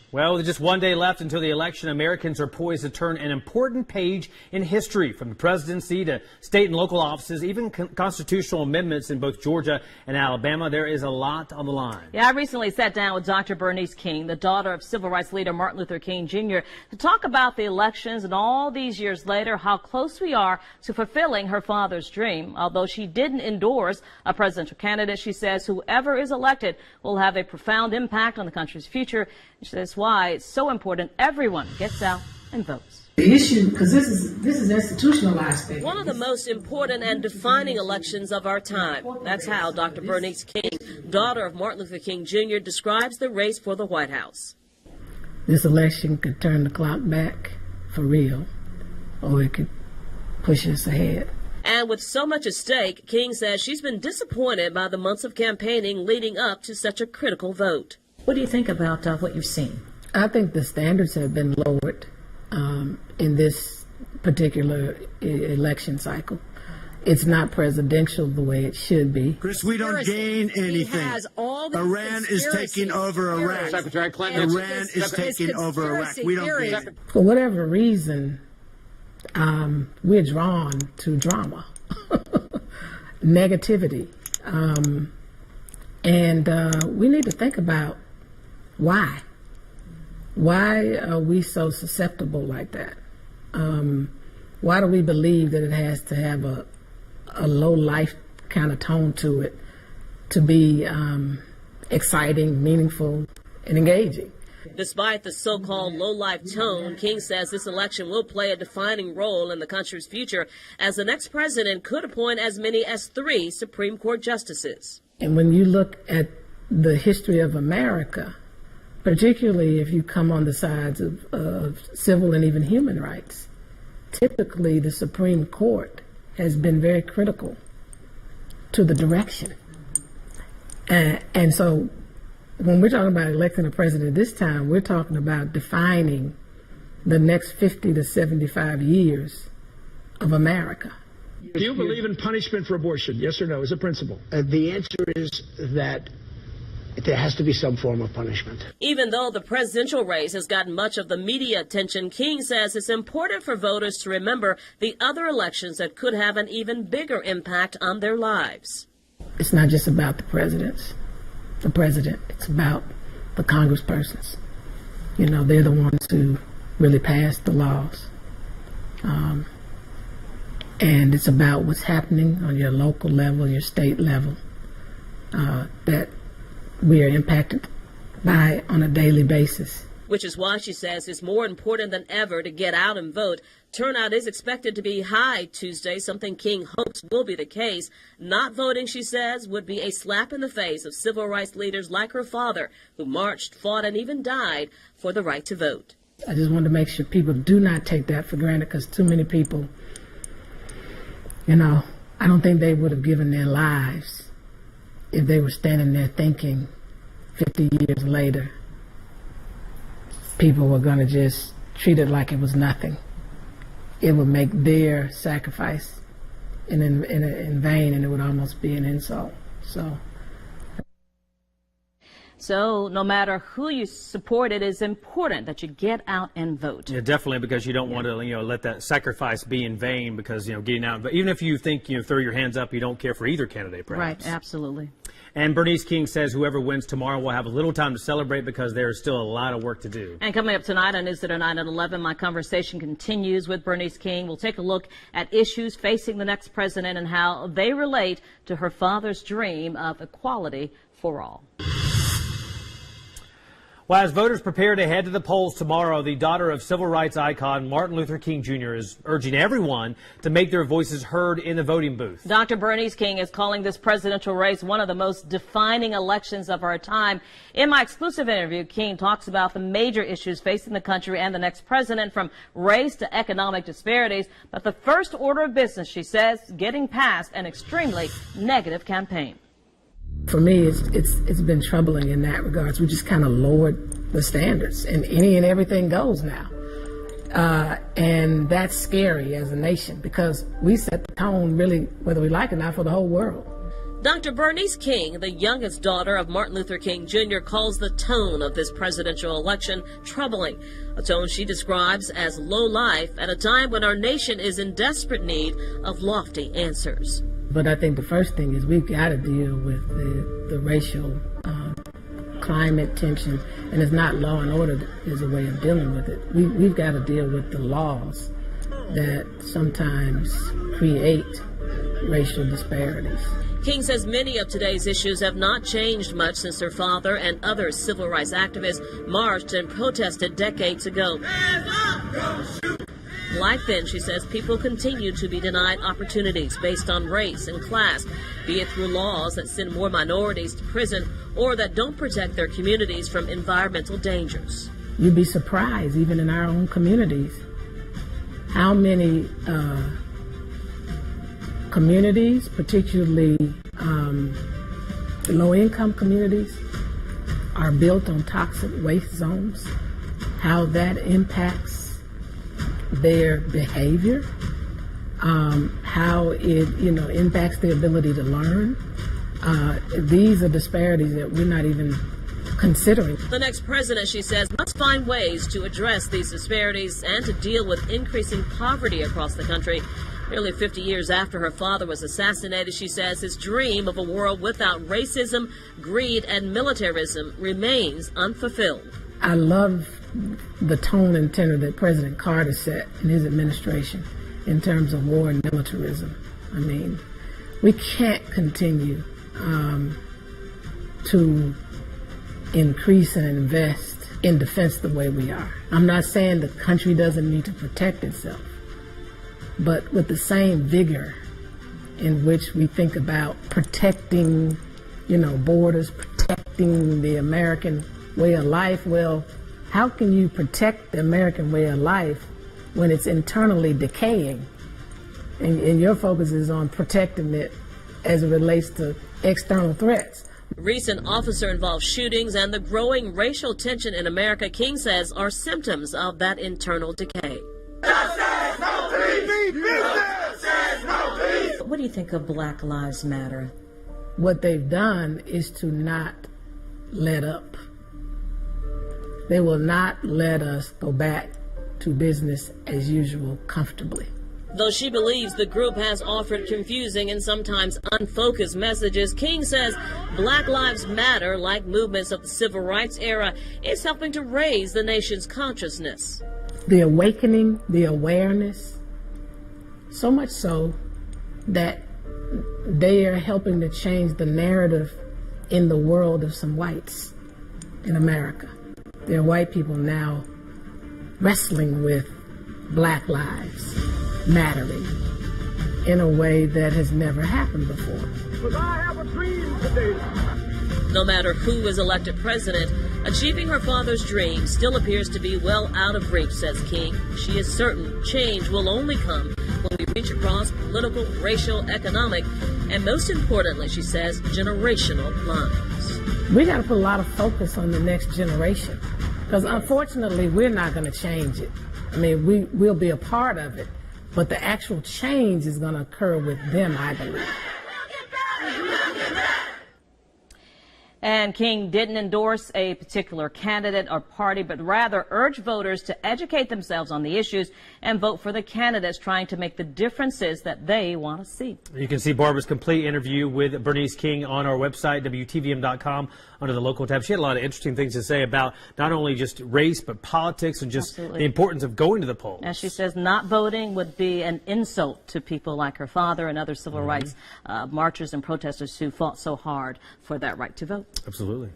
Well, with just one day left until the election, Americans are poised to turn an important page in history, from the presidency to state and local offices, even constitutional amendments in both Georgia and Alabama. There is a lot on the line. Yeah, I recently sat down with Dr. Bernice King, the daughter of civil rights leader Martin Luther King Jr., to talk about the elections and all these years later, how close we are to fulfilling her father's dream. Although she didn't endorse a presidential candidate, she says whoever is elected will have a profound impact on the country's future. She says why it's so important everyone gets out and votes. The issue, because this is institutionalized thing. One of the most important and defining elections of our time. That's how Dr. Bernice King, daughter of Martin Luther King Jr., describes the race for the White House. This election could turn the clock back for real, or it could push us ahead. And with so much at stake, King says she's been disappointed by the months of campaigning leading up to such a critical vote. What do you think about what you've seen? I think the standards have been lowered in this particular election cycle. It's not presidential the way it should be. Chris, we don't gain anything. Iran is taking over Iraq. Secretary Clinton. Iran is taking over Iraq. We don't gain. For whatever reason, we're drawn to drama, negativity, and we need to think about why. Why are we so susceptible like that? Why do we believe that it has to have a low life kind of tone to it to be exciting, meaningful, and engaging? Despite the so-called low-life tone, King says this election will play a defining role in the country's future, as the next president could appoint as many as 3 Supreme Court justices. And when you look at the history of America, particularly if you come on the sides of civil and even human rights, typically the Supreme Court has been very critical to the direction. And so when we're talking about electing a president this time, we're talking about defining the next 50 to 75 years of America. Do you believe in punishment for abortion? Yes or no, as a principle? The answer is that there has to be some form of punishment. Even though the presidential race has gotten much of the media attention, King says it's important for voters to remember the other elections that could have an even bigger impact on their lives. It's not just about the president. It's about the congresspersons. You know, they're the ones who really pass the laws. And it's about what's happening on your local level, your state level, that we are impacted by on a daily basis. Which is why she says it's more important than ever to get out and vote. Turnout is expected to be high Tuesday, something King hopes will be the case. Not voting, she says, would be a slap in the face of civil rights leaders like her father, who marched, fought, and even died for the right to vote. I just want to make sure people do not take that for granted, because too many people, you know, I don't think they would have given their lives if they were standing there thinking 50 years later people were going to just treat it like it was nothing. It would make their sacrifice in vain, and it would almost be an insult. So no matter who you support, it is important that you get out and vote. Yeah, definitely, because you don't want to, let that sacrifice be in vain, because, getting out, but even if you think, throw your hands up, you don't care for either candidate, perhaps. Right, absolutely. And Bernice King says whoever wins tomorrow will have a little time to celebrate, because there is still a lot of work to do. And coming up tonight on Is It or Not at 11, my conversation continues with Bernice King. We'll take a look at issues facing the next president and how they relate to her father's dream of equality for all. Well, as voters prepare to head to the polls tomorrow, the daughter of civil rights icon Martin Luther King Jr. is urging everyone to make their voices heard in the voting booth. Dr. Bernice King is calling this presidential race one of the most defining elections of our time. In my exclusive interview, King talks about the major issues facing the country and the next president, from race to economic disparities. But the first order of business, she says, getting past an extremely negative campaign. For me, it's been troubling in that regards. We just kind of lowered the standards, and any and everything goes now. And that's scary as a nation, because we set the tone, really, whether we like it or not, for the whole world. Dr. Bernice King, the youngest daughter of Martin Luther King Jr., calls the tone of this presidential election troubling, a tone she describes as low life at a time when our nation is in desperate need of lofty answers. But I think the first thing is we've got to deal with the racial climate tension, and it's not law and order that is a way of dealing with it. We've got to deal with the laws that sometimes create racial disparities. King says many of today's issues have not changed much since her father and other civil rights activists marched and protested decades ago. Like then, she says, people continue to be denied opportunities based on race and class, be it through laws that send more minorities to prison or that don't protect their communities from environmental dangers. You'd be surprised, even in our own communities, how many communities, particularly low-income communities, are built on toxic waste zones, how that impacts their behavior, how it impacts their ability to learn. These are disparities that we're not even considering. The next president, she says, must find ways to address these disparities and to deal with increasing poverty across the country. Nearly 50 years after her father was assassinated, she says his dream of a world without racism, greed, and militarism remains unfulfilled. I love the tone and tenor that President Carter set in his administration in terms of war and militarism. I mean, we can't continue to increase and invest in defense the way we are. I'm not saying the country doesn't need to protect itself, but with the same vigor in which we think about protecting, borders, protecting the American way of life. Well, how can you protect the American way of life when it's internally decaying? And your focus is on protecting it as it relates to external threats. Recent officer-involved shootings and the growing racial tension in America, King says, are symptoms of that internal decay. What do you think of Black Lives Matter? What they've done is to not let up. They will not let us go back to business as usual comfortably. Though she believes the group has offered confusing and sometimes unfocused messages, King says Black Lives Matter, like movements of the civil rights era, is helping to raise the nation's consciousness. The awakening, the awareness, so much so that they are helping to change the narrative in the world of some whites in America. There are white people now wrestling with Black lives mattering in a way that has never happened before. Because I have a dream today. No matter who is elected president, achieving her father's dream still appears to be well out of reach, says King. She is certain change will only come when we reach across political, racial, economic, and most importantly, she says, generational lines. We got to put a lot of focus on the next generation, because unfortunately, we're not going to change it. I mean, we'll be a part of it, but the actual change is going to occur with them, I believe. And King didn't endorse a particular candidate or party, but rather urged voters to educate themselves on the issues and vote for the candidates trying to make the differences that they want to see. You can see Barbara's complete interview with Bernice King on our website, WTVM.com, under the local tab. She had a lot of interesting things to say about not only just race, but politics and just the importance of going to the polls. And she says not voting would be an insult to people like her father and other civil rights marchers and protesters who fought so hard for that right to vote. Absolutely.